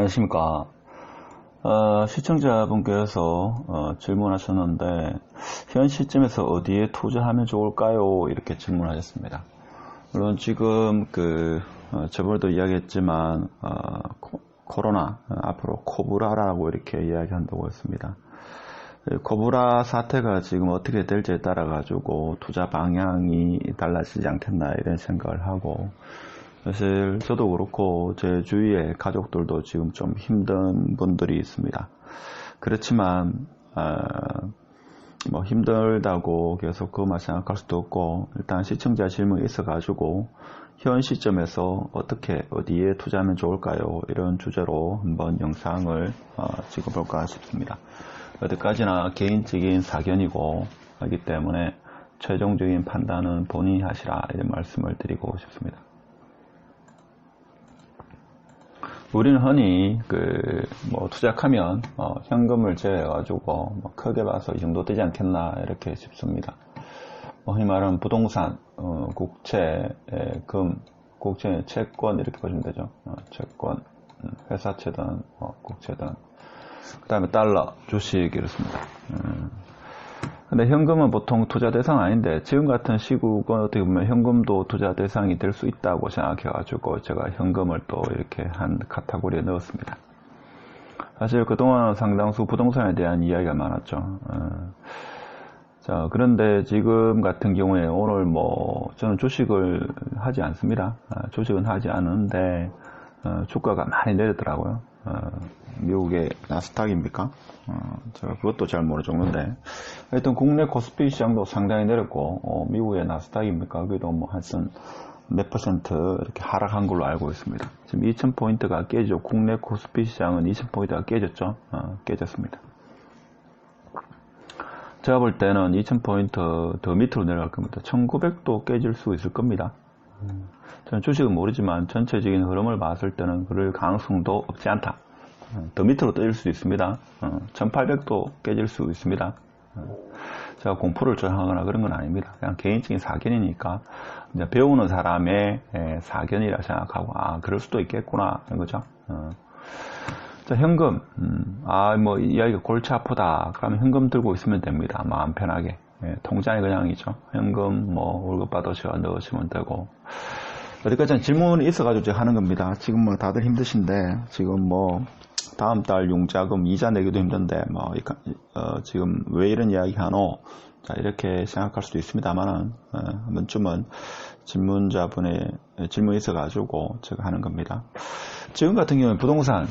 안녕하십니까. 시청자분께서 질문하셨는데 현 시점에서 어디에 투자하면 좋을까요? 이렇게 질문하셨습니다. 물론 지금 저번에도 이야기했지만 코로나 앞으로 코브라라고 이렇게 이야기한다고 했습니다. 코브라 사태가 지금 어떻게 될지에 따라 가지고 투자 방향이 달라지지 않겠나 이런 생각을 하고, 사실 저도 그렇고 제 주위의 가족들도 지금 좀 힘든 분들이 있습니다. 그렇지만 뭐 힘들다고 계속 그것만 생각할 수도 없고, 일단 시청자 질문이 있어가지고 현 시점에서 어떻게 어디에 투자하면 좋을까요? 이런 주제로 한번 영상을 찍어볼까 싶습니다. 어디까지나 개인적인 사견이고 하기 때문에 최종적인 판단은 본인이 하시라 이런 말씀을 드리고 싶습니다. 우리는 흔히 투자하면 현금을 제외해가지고 크게 봐서 이 정도 되지 않겠나 이렇게 싶습니다. 흔히 말하는 부동산, 국채, 금, 국채, 채권 이렇게 보시면 되죠. 채권, 회사채든 국채든, 그 다음에 달러, 주식 이렇습니다. 근데 현금은 보통 투자 대상 아닌데, 지금 같은 시국은 어떻게 보면 현금도 투자 대상이 될 수 있다고 생각해가지고 제가 현금을 또 이렇게 한 카테고리에 넣었습니다. 사실 그동안 상당수 부동산에 대한 이야기가 많았죠. 자, 그런데 지금 같은 경우에 오늘 저는 주식을 하지 않습니다. 주식은 하지 않은데 주가가 많이 내렸더라고요. 미국의 나스닥입니까? 제가 그것도 잘 모를 정도인데, 하여튼 국내 코스피 시장도 상당히 내렸고, 미국의 나스닥입니까? 그래도 하여튼 몇 퍼센트 이렇게 하락한 걸로 알고 있습니다. 지금 2000포인트가 깨지죠. 국내 코스피 시장은 2000포인트가 깨졌죠. 깨졌습니다. 제가 볼 때는 2000포인트 더 밑으로 내려갈 겁니다. 1900도 깨질 수 있을 겁니다. 저는 주식은 모르지만 전체적인 흐름을 봤을 때는 그럴 가능성도 없지 않다. 더 밑으로 떨어질 수도 있습니다. 1800도 깨질 수 있습니다. 제가 공포를 조장하거나 그런 건 아닙니다. 그냥 개인적인 사견이니까 이제 배우는 사람의 사견이라 생각하고 그럴 수도 있겠구나 이런 거죠. 자, 현금. 이야기가 골치 아프다 그러면 현금 들고 있으면 됩니다. 마음 편하게. 통장에 그냥이죠. 현금 월급 받으셔 넣으시면 되고. 어디까지나 질문이 있어가지고 제가 하는 겁니다. 지금 다들 힘드신데, 지금 다음 달 융자금 이자 내기도 힘든데, 지금 왜 이런 이야기 하노? 자, 이렇게 생각할 수도 있습니다만은, 한 번쯤은 질문자분의 질문이 있어가지고 제가 하는 겁니다. 지금 같은 경우는 부동산,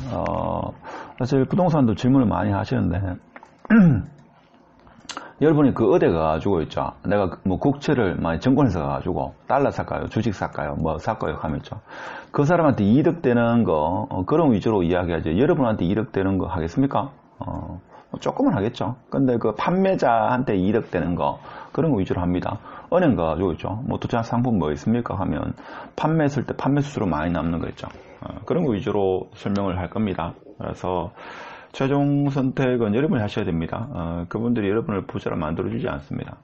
사실 부동산도 질문을 많이 하시는데, 여러분이 어디 가가지고 있죠. 내가 국채를 증권에서 가가지고 달러 살까요? 주식 살까요? 살까요? 하면죠. 그 사람한테 이득되는 거, 그런 위주로 이야기하죠. 여러분한테 이득되는 거 하겠습니까? 조금은 하겠죠. 근데 그 판매자한테 이득되는 거, 그런 거 위주로 합니다. 은행 가가지고 있죠. 투자 상품 있습니까? 하면 판매했을 때 판매 수수료 많이 남는 거 있죠. 그런 거 위주로 설명을 할 겁니다. 그래서 최종 선택은 여러분이 하셔야 됩니다. 그분들이 여러분을 부자로 만들어주지 않습니다.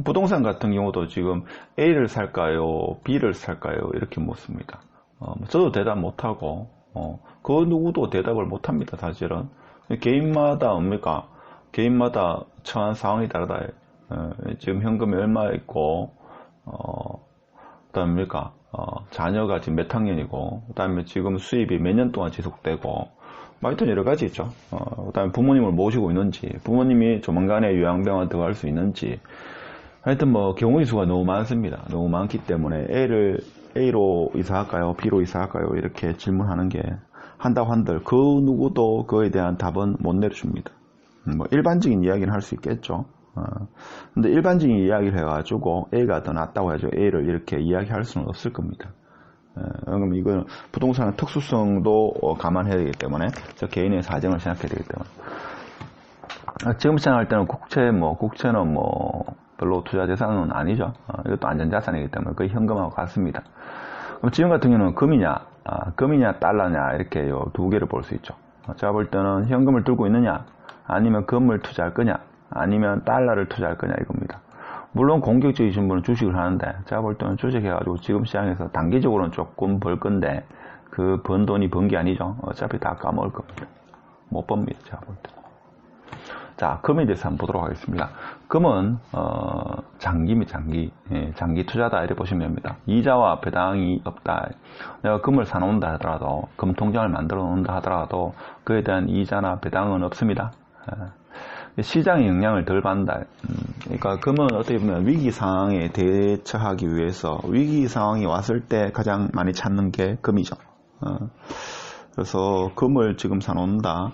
부동산 같은 경우도 지금 A를 살까요? B를 살까요? 이렇게 묻습니다. 저도 대답 못하고, 그 누구도 대답을 못합니다. 사실은. 개인마다 뭡니까? 개인마다 처한 상황이 다르다. 지금 현금이 얼마 있고, 그 다음에 뭡니까? 자녀가 지금 몇 학년이고, 그 다음에 지금 수입이 몇 년 동안 지속되고, 하여튼 여러 가지 있죠. 그 다음에 부모님을 모시고 있는지, 부모님이 조만간에 요양병원 들어갈 수 있는지, 하여튼 경우의 수가 너무 많습니다. 너무 많기 때문에 A로 이사할까요? B로 이사할까요? 이렇게 질문하는 게 한다고 한들 그 누구도 그에 대한 답은 못 내려줍니다. 일반적인 이야기는 할 수 있겠죠. 근데 일반적인 이야기를 해가지고 A가 더 낫다고 해서 A를 이렇게 이야기할 수는 없을 겁니다. 그럼 이건 부동산의 특수성도 감안해야 되기 때문에, 저 개인의 사정을 생각해야 되기 때문에. 지금 생각할 때는 국채는 별로 투자 대상은 아니죠. 이것도 안전자산이기 때문에 거의 현금하고 같습니다. 그럼 지금 같은 경우는 금이냐 달러냐 이렇게 두 개를 볼 수 있죠. 제가 볼 때는 현금을 들고 있느냐, 아니면 금을 투자할 거냐, 아니면 달러를 투자할 거냐 이겁니다. 물론 공격적이신 분은 주식을 하는데, 제가 볼 때는 주식해가지고 지금 시장에서 단기적으로는 조금 벌 건데, 그 번 돈이 번 게 아니죠. 어차피 다 까먹을 겁니다. 못 법니다. 제가 볼 때. 자, 금에 대해서 한번 보도록 하겠습니다. 금은 장기입니다. 장기. 예, 장기 투자다 이렇게 보시면 됩니다. 이자와 배당이 없다. 내가 금을 사놓는다 하더라도, 금 통장을 만들어 놓는다 하더라도 그에 대한 이자나 배당은 없습니다. 시장의 영향을 덜 받는다. 그러니까 금은 어떻게 보면 위기 상황에 대처하기 위해서 위기 상황이 왔을 때 가장 많이 찾는 게 금이죠. 그래서 금을 지금 사놓는다.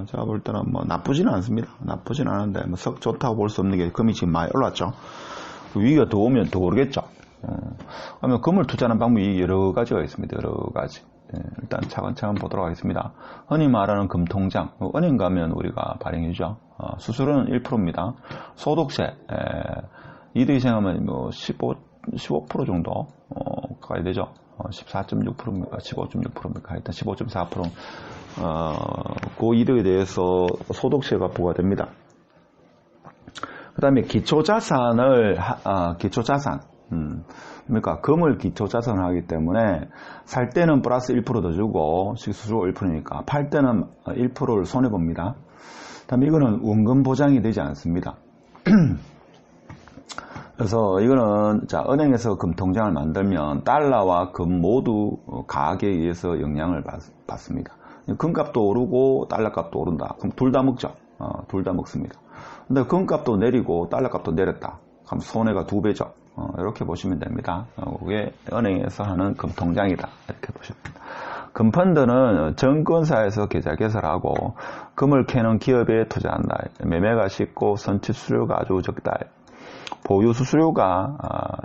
제가 볼 때는 뭐 나쁘지는 않습니다. 나쁘지는 않은데 뭐 썩 좋다고 볼 수 없는 게 금이 지금 많이 올랐죠. 위기가 더 오면 더 오르겠죠. 그러면 금을 투자하는 방법이 여러 가지가 있습니다. 여러 가지. 일단 차근차근 보도록 하겠습니다. 흔히 말하는 금통장, 은행 가면 우리가 발행해주죠. 수수료는 1%입니다. 소득세, 이득이 생하면 뭐 15% 정도 가야 되죠. 14.6%입니까? 15.6%입니까? 일단 15.4%. 그 이득에 대해서 소득세가 부과됩니다. 그 다음에 기초자산을, 기초자산. 그러니까 금을 기초자산을 하기 때문에 살 때는 플러스 1% 더 주고 수수료 1%니까 팔 때는 1%를 손해봅니다. 다음에 이거는 원금 보장이 되지 않습니다. 그래서 이거는 자 은행에서 금통장을 만들면 달러와 금 모두 가격에 의해서 영향을 받습니다. 금값도 오르고 달러값도 오른다. 그럼 둘 다 먹죠. 둘 다 먹습니다. 근데 금값도 내리고 달러값도 내렸다. 그럼 손해가 2배죠. 이렇게 보시면 됩니다. 그게 은행에서 하는 금통장이다. 이렇게 보시면 됩니다. 금펀드는 증권사에서 계좌 개설하고 금을 캐는 기업에 투자한다. 매매가 쉽고 선취 수수료가 아주 적다. 보유 수수료가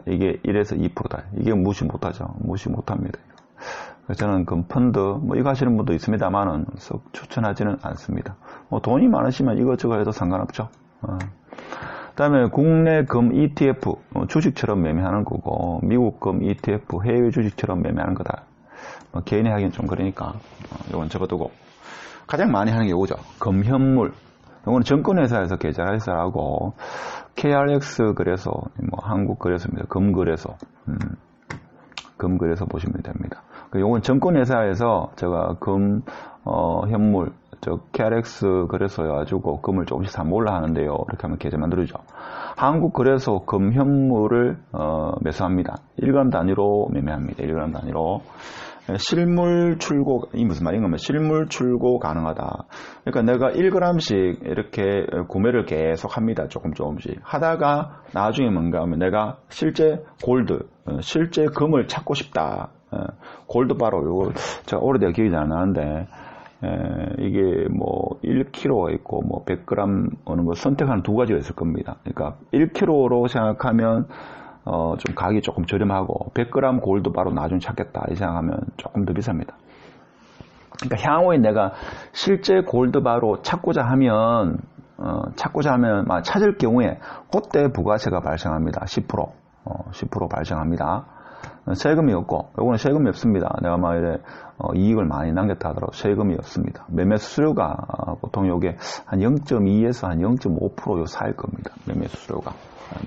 이게 1에서 2%다. 이게 무시 못하죠. 무시 못합니다. 그래서 저는 금펀드 뭐 이거 하시는 분도 있습니다만은 썩 추천하지는 않습니다. 뭐 돈이 많으시면 이것저것 해도 상관없죠. 그 다음에 국내 금 ETF, 주식처럼 매매하는 거고, 미국 금 ETF, 해외 주식처럼 매매하는 거다. 개인이 하기는 좀 그러니까, 이건 접어두고. 가장 많이 하는 게 이거죠. 금현물. 이거는 증권회사에서 계좌개설하고, KRX 거래소, 뭐 한국거래소입니다. 금거래소. 금거래소 보시면 됩니다. 이건 증권회사에서 제가 현물, KRX 거래소여가지고 금을 조금씩 사 몰라 하는데요. 이렇게 하면 계좌 만들어주죠. 한국거래소 금 현물을 매수합니다. 1g 단위로 매매합니다. 1g 단위로. 실물 출고, 이 무슨 말인 가면 실물 출고 가능하다. 그러니까 내가 1g씩 이렇게 구매를 계속 합니다. 조금씩. 하다가 나중에 뭔가 하면 내가 실제 골드, 실제 금을 찾고 싶다. 골드바로, 요거 제가 오래되어 기억이 잘 나는데, 이게 뭐 1kg가 있고 뭐 100g 어느 거 선택하는 두 가지가 있을 겁니다. 그러니까 1kg로 생각하면 좀 가격이 조금 저렴하고 100g 골드 바로 나중에 찾겠다 이 생각하면 조금 더 비쌉니다. 그러니까 향후에 내가 실제 골드 바로 찾고자 하면 찾을 경우에 그때 부가세가 발생합니다. 10% 발생합니다. 세금이 없고, 요거는 세금이 없습니다. 내가 만일에 이익을 많이 남겼다 하더라도 세금이 없습니다. 매매 수수료가 보통 요게 한 0.2에서 한 0.5% 요 사이일 겁니다. 매매 수수료가.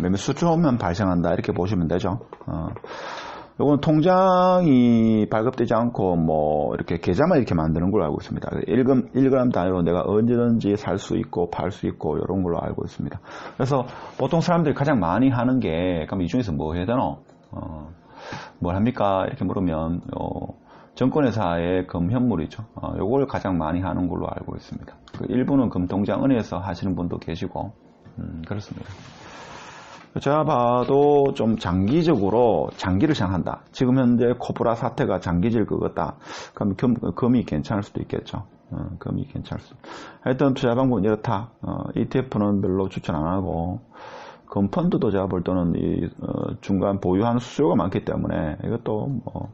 매매 수수료만 발생한다 이렇게 보시면 되죠. 요거는 통장이 발급되지 않고 뭐 이렇게 계좌만 이렇게 만드는 걸로 알고 있습니다. 1g 단위로 내가 언제든지 살 수 있고 팔 수 있고 이런 걸로 알고 있습니다. 그래서 보통 사람들이 가장 많이 하는 게 그럼 이 중에서 뭐 해야 되노? 뭘 합니까? 이렇게 물으면 증권회사의 금 현물이죠. 요걸 가장 많이 하는 걸로 알고 있습니다. 일부는 금통장 은행에서 하시는 분도 계시고 그렇습니다. 제가 봐도 좀 장기적으로 장기를 생각한다. 지금 현재 코브라 사태가 장기질 것 같다. 그럼 금이 괜찮을 수도 있겠죠. 금이 괜찮을 수도. 하여튼 투자 방법은 이렇다. ETF는 별로 추천 안 하고 금 펀드도 제가 볼 때는 중간 보유하는 수수료가 많기 때문에 이것도 뭐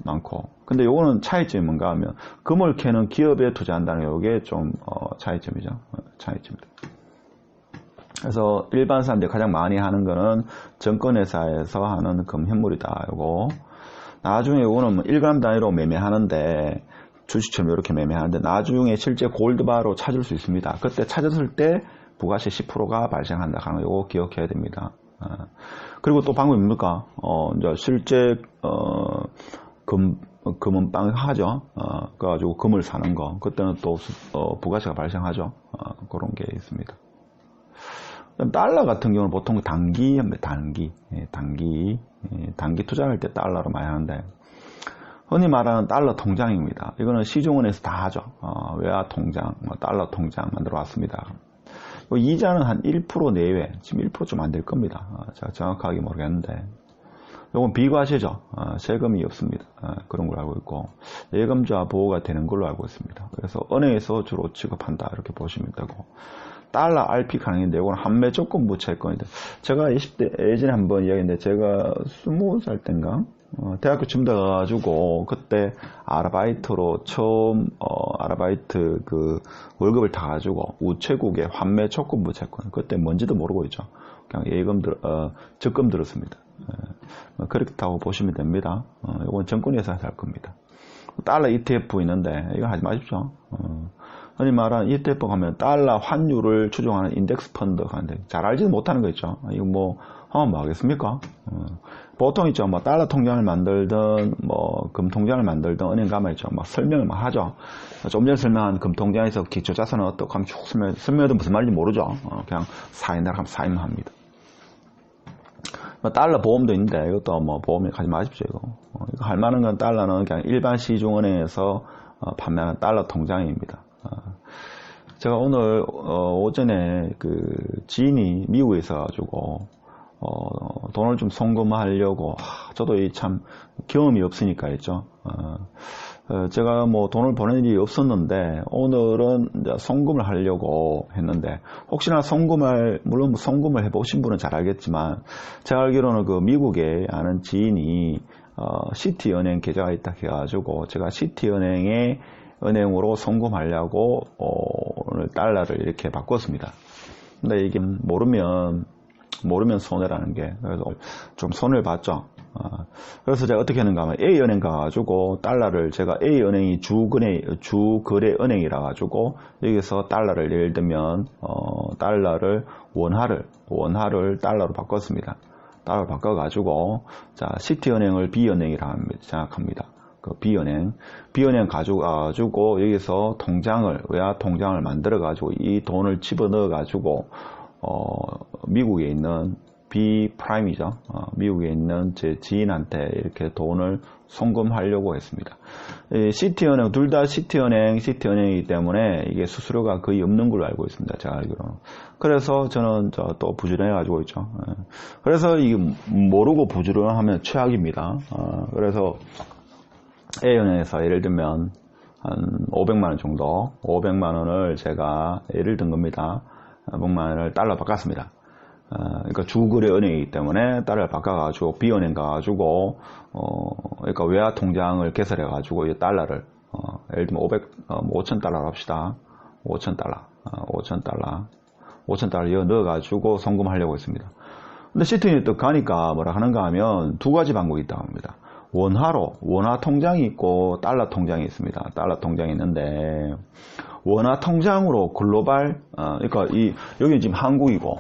많고. 근데 요거는 차이점이 뭔가 하면 금을 캐는 기업에 투자한다는 게 좀 차이점이죠. 차이점입니다. 그래서 일반 사람들이 가장 많이 하는 거는 증권회사에서 하는 금 현물이다. 요거. 나중에 요거는 1g 단위로 매매하는데 주식처럼 이렇게 매매하는데 나중에 실제 골드바로 찾을 수 있습니다. 그때 찾았을 때 부가세 10%가 발생한다 하는 거 이거 기억해야 됩니다. 그리고 또 방법이 뭡니까? 이제 실제 금은 빵하죠. 그래가지고 금을 사는 거. 그때는 또 부가세가 발생하죠. 그런 게 있습니다. 달러 같은 경우는 보통 단기 투자할 때 달러로 많이 하는데, 흔히 말하는 달러 통장입니다. 이거는 시중은행에서 다 하죠. 외화 통장, 달러 통장 만들어 왔습니다. 이자는 한 1% 내외, 지금 1% 좀 안 될 겁니다. 제가 정확하게 모르겠는데, 이건 비과세죠. 세금이 없습니다. 그런 걸 알고 있고, 예금자 보호가 되는 걸로 알고 있습니다. 그래서 은행에서 주로 취급한다, 이렇게 보시면 되고, 달러 RP 가능인데, 이건 환매 조건부 채권인데, 제가 20대 예전에 한번 이야기했는데, 제가 20살 땐가 대학교 가가지고 그때 아르바이트로 처음 아르바이트 그 월급을 다 가지고 우체국에 환매 조건부 채권, 그때 뭔지도 모르고 있죠. 그냥 적금 들었습니다. 그렇다고 보시면 됩니다. 이건 정권회사에서 할 겁니다. 달러 ETF 있는데 이거 하지 마십시오. 흔히 말하는 ETF 가면 달러 환율을 추종하는 인덱스 펀드 가는데 잘 알지는 못하는 거 있죠. 이거 뭐 하면 뭐 하겠습니까? 보통 있죠. 뭐 달러 통장을 만들든 뭐 금 통장을 만들든 은행 가면 있죠. 막 설명을 막 하죠. 좀 전에 설명한 금 통장에서 기초 자산은 어떻게 하면 쭉 설명해도 무슨 말인지 모르죠. 그냥 사인하라 하면 사인만 합니다. 뭐 달러 보험도 있는데 이것도 뭐 보험에 가지 마십시오. 이거 할 만한 건 달러는 그냥 일반 시중은행에서 판매하는 달러 통장입니다. 제가 오늘 오전에 그 지인이 미국에 있어가지고 돈을 좀 송금하려고 저도 참 경험이 없으니까 했죠. 제가 뭐 돈을 보낸 일이 없었는데 오늘은 이제 송금을 하려고 했는데 혹시나 물론 송금을 해보신 분은 잘 알겠지만 제가 알기로는 그 미국에 아는 지인이 시티은행 계좌가 있다 해가지고 제가 시티은행에 은행으로 송금하려고 오늘 달러를 이렇게 바꿨습니다. 근데 이게 모르면 손해라는 게, 그래서 좀 손해를 봤죠. 그래서 제가 어떻게 했는가 하면 A은행 가가지고 달러를 제가 A은행이 주거래 은행이라 가지고 여기서 달러를 예를 들면 달러를 원화를 달러로 바꿨습니다. 달러로 바꿔가지고 자 시티은행을 B은행이라 생각합니다. 그 B은행 가지고 여기서 외화 통장을 만들어 가지고 이 돈을 집어넣어 가지고 미국에 있는 B프라임이죠. 미국에 있는 제 지인한테 이렇게 돈을 송금하려고 했습니다. 시티은행 둘 다 시티은행이기 때문에 이게 수수료가 거의 없는 걸로 알고 있습니다. 제가 알기로는. 그래서 저는 또 부지런해 가지고 있죠. 그래서 이게 모르고 부지런하면 최악입니다. 그래서 A은행에서 예를 들면 한 500만원 정도, 500만원을 제가 예를 든 겁니다. 500만원을 달러 바꿨습니다. 그러니까 주거래 은행이기 때문에 달러를 바꿔가지고 B은행 가가지고 그러니까 외화 통장을 개설해가지고 이 달러를 예를 들면 5,000달러로 합시다. 5,000달러 이거 넣어가지고 송금하려고 했습니다. 근데 시티은행이 또 가니까 뭐라 하는가 하면 두 가지 방법이 있다고 합니다. 원화 통장이 있고 달러 통장이 있습니다. 달러 통장이 있는데 원화 통장으로 글로벌 그러니까 여기 지금 한국이고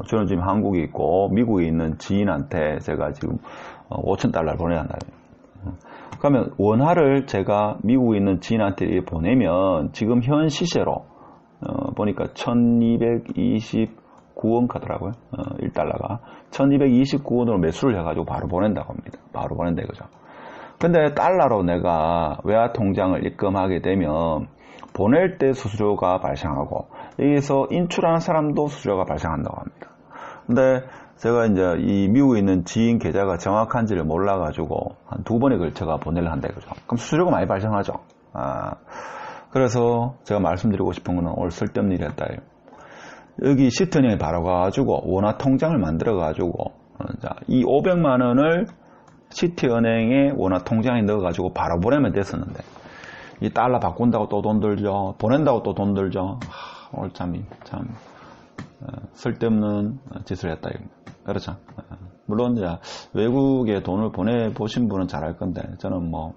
저는 지금 한국에 있고 미국에 있는 지인한테 제가 지금 5,000달러를 보내야 한다. 그러면 원화를 제가 미국에 있는 지인한테 보내면 지금 현 시세로 보니까 1229원 가더라고요. 1달러가 1229원으로 매수를 해가지고 바로 보낸다고 합니다. 바로 보낸다 이거죠. 근데 달러로 내가 외화 통장을 입금하게 되면 보낼 때 수수료가 발생하고 여기서 인출하는 사람도 수수료가 발생한다고 합니다. 근데 제가 이제 이 미국에 있는 지인 계좌가 정확한지를 몰라가지고 한 2번에 걸쳐가 보내려 한다 이거죠. 그럼 수수료가 많이 발생하죠. 그래서 제가 말씀드리고 싶은 거는 오늘 쓸데없는 일이 했다. 여기 시티은행에 바로 가가지고 원화 통장을 만들어가지고 이 500만원을 시티은행에 원화 통장에 넣어가지고 바로 보내면 됐었는데 이 달러 바꾼다고 또 돈 들죠. 보낸다고 또 돈 들죠. 오늘 참 쓸데없는 짓을 했다. 그렇죠. 물론 이제 외국에 돈을 보내보신 분은 잘 알 건데 저는 뭐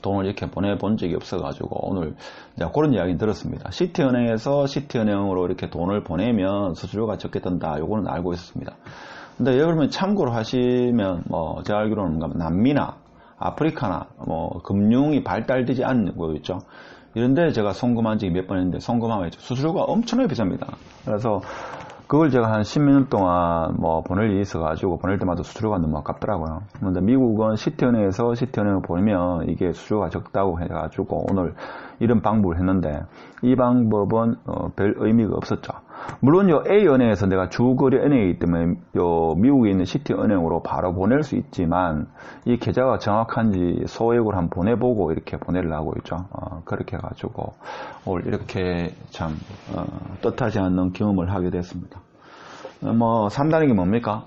돈을 이렇게 보내본 적이 없어가지고 오늘 이제 그런 이야기 들었습니다. 시티은행에서 시티은행으로 이렇게 돈을 보내면 수수료가 적게 든다. 요거는 알고 있었습니다. 근데 여러분 참고로 하시면 뭐 제가 알기로는 남미나 아프리카나 뭐 금융이 발달되지 않는 곳 있죠. 이런데 제가 송금한 적이 몇 번 했는데 송금하면 수수료가 엄청나게 비쌉니다. 그래서 그걸 제가 한 10몇 년 동안 뭐 보낼 일이 있어가지고 보낼 때마다 수수료가 너무 아깝더라고요. 근데 미국은 시티은행에서 시티은행을 보내면 이게 수수료가 적다고 해가지고 오늘 이런 방법을 했는데 이 방법은 별 의미가 없었죠. 물론 요 A은행에서 내가 주거래 은행이기 때문에 요 미국에 있는 시티은행으로 바로 보낼 수 있지만 이 계좌가 정확한지 소액으로 한번 보내보고 이렇게 보내려고 있죠. 그렇게 해가지고 오늘 이렇게 참 뜻하지 않는 경험을 하게 됐습니다. 뭐 산다는 게 뭡니까?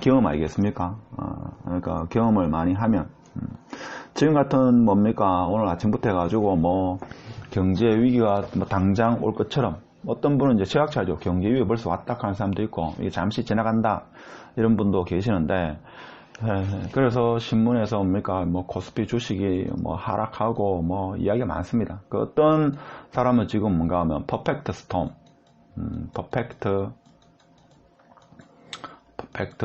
경험 아니겠습니까? 그러니까 경험을 많이 하면 지금 같은 뭡니까? 오늘 아침부터 해가지고 뭐 경제 위기가 뭐 당장 올 것처럼 어떤 분은 이제 최악차죠. 경제 위기 벌써 왔다 하는 사람도 있고 이게 잠시 지나간다 이런 분도 계시는데 그래서 신문에서 뭡니까? 뭐 코스피 주식이 뭐 하락하고 뭐 이야기가 많습니다. 그 어떤 사람은 지금 뭔가 하면 퍼펙트 스톰, 퍼펙트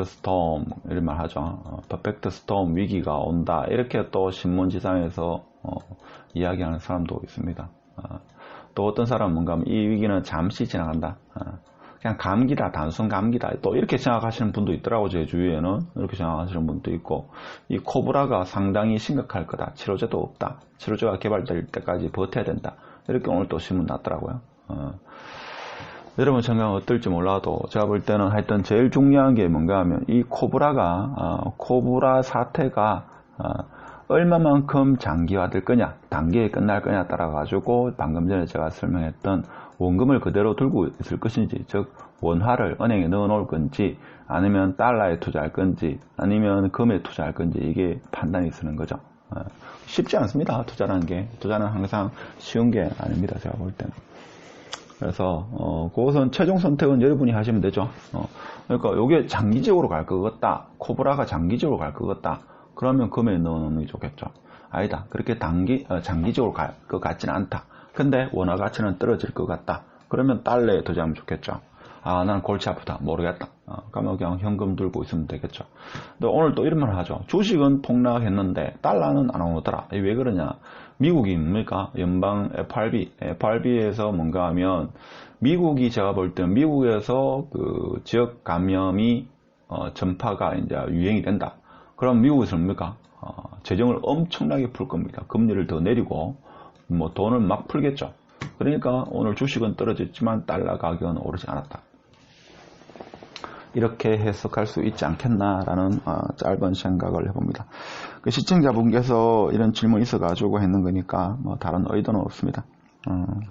스톰 이런 말 하죠. 퍼펙트 스톰 위기가 온다 이렇게 또 신문지상에서 이야기하는 사람도 있습니다. 또 어떤 사람은 뭔가 하면 이 위기는 잠시 지나간다. 그냥 감기다, 단순 감기다. 또 이렇게 생각하시는 분도 있더라고, 제 주위에는. 이렇게 생각하시는 분도 있고. 이 코브라가 상당히 심각할 거다. 치료제도 없다. 치료제가 개발될 때까지 버텨야 된다. 이렇게 오늘 또 신문 났더라고요. 여러분 생각은 어떨지 몰라도 제가 볼 때는 하여튼 제일 중요한 게 뭔가 하면 이 코브라 사태가 얼마만큼 장기화될 거냐, 단계에 끝날 거냐 따라 가지고 방금 전에 제가 설명했던 원금을 그대로 들고 있을 것인지, 즉 원화를 은행에 넣어 놓을 건지 아니면 달러에 투자할 건지 아니면 금에 투자할 건지 이게 판단이 쓰는 거죠. 쉽지 않습니다. 투자라는 게. 투자는 항상 쉬운 게 아닙니다. 제가 볼 때는. 그래서 그것은 최종 선택은 여러분이 하시면 되죠. 그러니까 이게 장기적으로 갈 것 같다. 코브라가 장기적으로 갈 것 같다. 그러면 금에 넣어놓는 게 좋겠죠. 아니다. 그렇게 장기적으로 갈 것 같지는 않다. 근데 원화 가치는 떨어질 것 같다. 그러면 달러에 투자하면 좋겠죠. 나는 골치 아프다. 모르겠다. 그러면 그냥 현금 들고 있으면 되겠죠. 근데 오늘 또 이런 말 하죠. 주식은 폭락했는데 달러는 안 오르더라. 왜 그러냐. 미국이 뭡니까? 연방 FRB에서 뭔가 하면 미국이 제가 볼 때 미국에서 그 지역 감염이 전파가 이제 유행이 된다. 그럼 미국에서 뭡니까? 재정을 엄청나게 풀 겁니다. 금리를 더 내리고 뭐 돈을 막 풀겠죠. 그러니까 오늘 주식은 떨어졌지만 달러 가격은 오르지 않았다. 이렇게 해석할 수 있지 않겠나라는 짧은 생각을 해봅니다. 그 시청자분께서 이런 질문이 있어가지고 했는 거니까 뭐 다른 의도는 없습니다.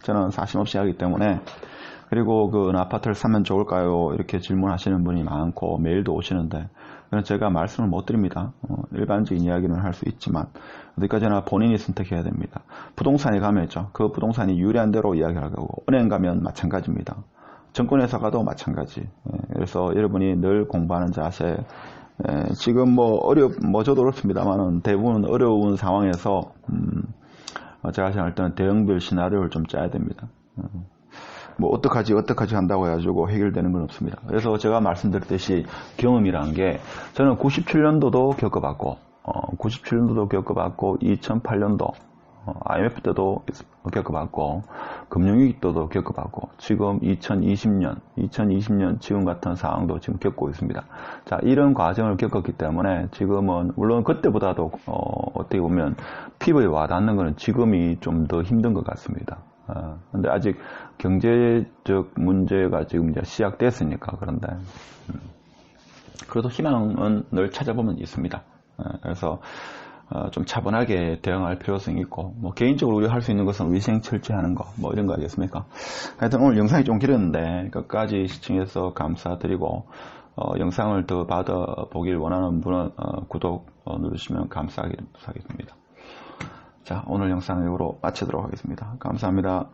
저는 사심 없이 하기 때문에. 그리고 그 아파트를 사면 좋을까요? 이렇게 질문하시는 분이 많고 메일도 오시는데 제가 말씀을 못 드립니다. 일반적인 이야기는 할 수 있지만 어디까지나 본인이 선택해야 됩니다. 부동산에 가면 있죠. 그 부동산이 유리한 대로 이야기할 거고 은행 가면 마찬가지입니다. 증권회사 가도 마찬가지. 그래서 여러분이 늘 공부하는 자세. 지금 뭐 저도 어렵습니다만은 대부분 어려운 상황에서 제가 생각할 때는 대응별 시나리오를 좀 짜야 됩니다. 뭐 어떡하지 한다고 해가지고 해결되는 건 없습니다. 그래서 제가 말씀드렸듯이 경험이란 게 저는 97년도도 겪어봤고 2008년도 IMF 때도 겪어봤고 금융위기 때도 겪어봤고 지금 2020년 지금 같은 상황도 지금 겪고 있습니다. 자, 이런 과정을 겪었기 때문에 지금은 물론 그때보다도 어떻게 보면 피부에 와닿는 것은 지금이 좀 더 힘든 것 같습니다. 근데 아직 경제적 문제가 지금 이제 시작됐으니까 그런데 그래도 희망은 늘 찾아보면 있습니다. 그래서 좀 차분하게 대응할 필요성이 있고 뭐 개인적으로 우리가 할 수 있는 것은 위생 철저하는 거 뭐 이런 거 아니겠습니까? 하여튼 오늘 영상이 좀 길었는데 끝까지 시청해서 감사드리고 영상을 더 받아보길 원하는 분은 구독 누르시면 감사하겠습니다. 자, 오늘 영상은 이거로 마치도록 하겠습니다. 감사합니다.